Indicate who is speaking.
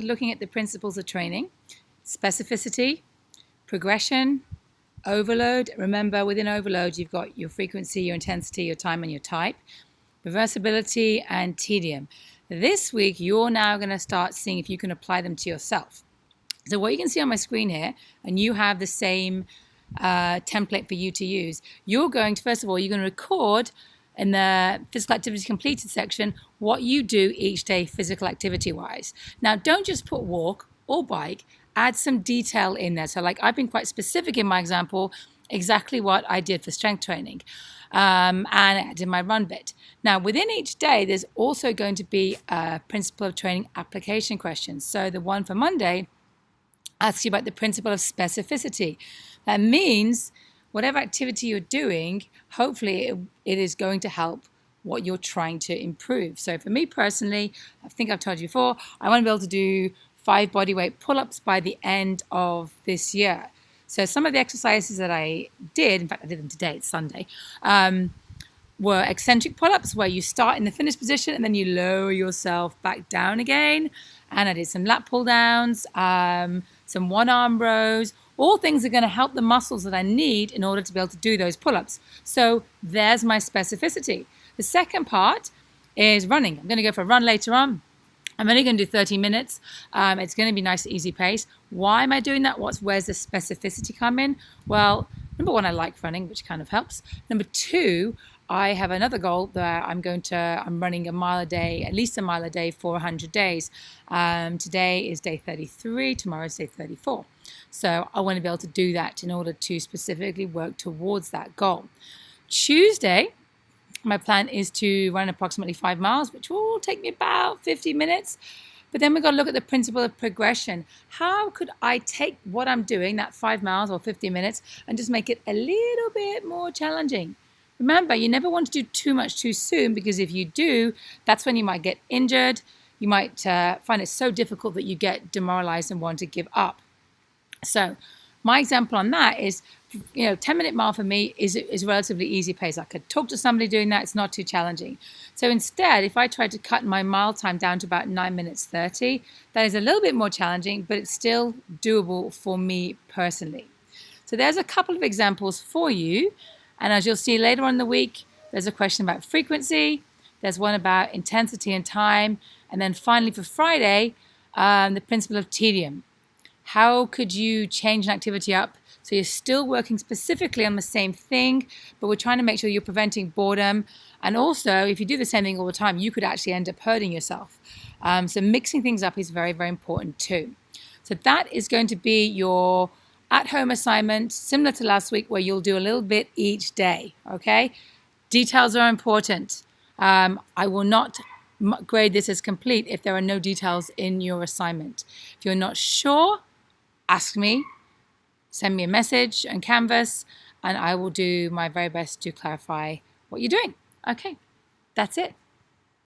Speaker 1: Looking at the principles of training: specificity, progression, overload. Remember, within overload, you've got your frequency, your intensity, your time, and your type. Reversibility and tedium. This week, you're now going to start seeing if you can apply them to yourself. So what you can see on my screen here, and you have the same template for you to use, you're going to, first of all, you're going to record in the physical activity completed section what you do each day physical activity wise. Now, don't just put walk or bike, add some detail in there. So like I've been quite specific in my example, exactly what I did for strength training. And I did my run bit. Now, within each day, there's also going to be a principle of training application questions. So the one for Monday asks you about the principle of specificity. That means whatever activity you're doing, hopefully it is going to help what you're trying to improve. So for me personally, I think I've told you before, I want to be able to do 5 bodyweight pull-ups by the end of this year. So some of the exercises that I did, in fact I did them today, it's Sunday, were eccentric pull-ups where you start in the finished position and then you lower yourself back down again. And I did some lat pull downs, some one-arm rows, all things that are going to help the muscles that I need in order to be able to do those pull-ups. So there's my specificity. The second part is running. I'm going to go for a run later on. I'm only going to do 30 minutes. It's going to be nice, easy pace. Why am I doing that? Where's the specificity come in? Well, number one, I like running, which kind of helps. Number two, I have another goal that I'm running a mile a day, at least a mile a day for 100 days. Today is day 33, tomorrow is day 34. So I want to be able to do that in order to specifically work towards that goal. Tuesday, my plan is to run approximately 5 miles, which will take me about 50 minutes. But then we've got to look at the principle of progression. How could I take what I'm doing, that 5 miles or 50 minutes, and just make it a little bit more challenging? Remember, you never want to do too much too soon, because if you do, that's when you might get injured. You might find it so difficult that you get demoralized and want to give up. So my example on that is, 10-minute mile for me is relatively easy pace. I could talk to somebody doing that. It's not too challenging. So instead, if I tried to cut my mile time down to about 9 minutes 30, that is a little bit more challenging, but it's still doable for me personally. So there's a couple of examples for you. And as you'll see later on in the week, there's a question about frequency. There's one about intensity and time. And then finally for Friday, the principle of tedium. How could you change an activity up so you're still working specifically on the same thing, but we're trying to make sure you're preventing boredom. And also, if you do the same thing all the time, you could actually end up hurting yourself. So mixing things up is very, very important too. So that is going to be your at-home assignment, similar to last week, where you'll do a little bit each day, okay? Details are important. I will not grade this as complete if there are no details in your assignment. If you're not sure, ask me, send me a message on Canvas, and I will do my very best to clarify what you're doing. Okay, that's it.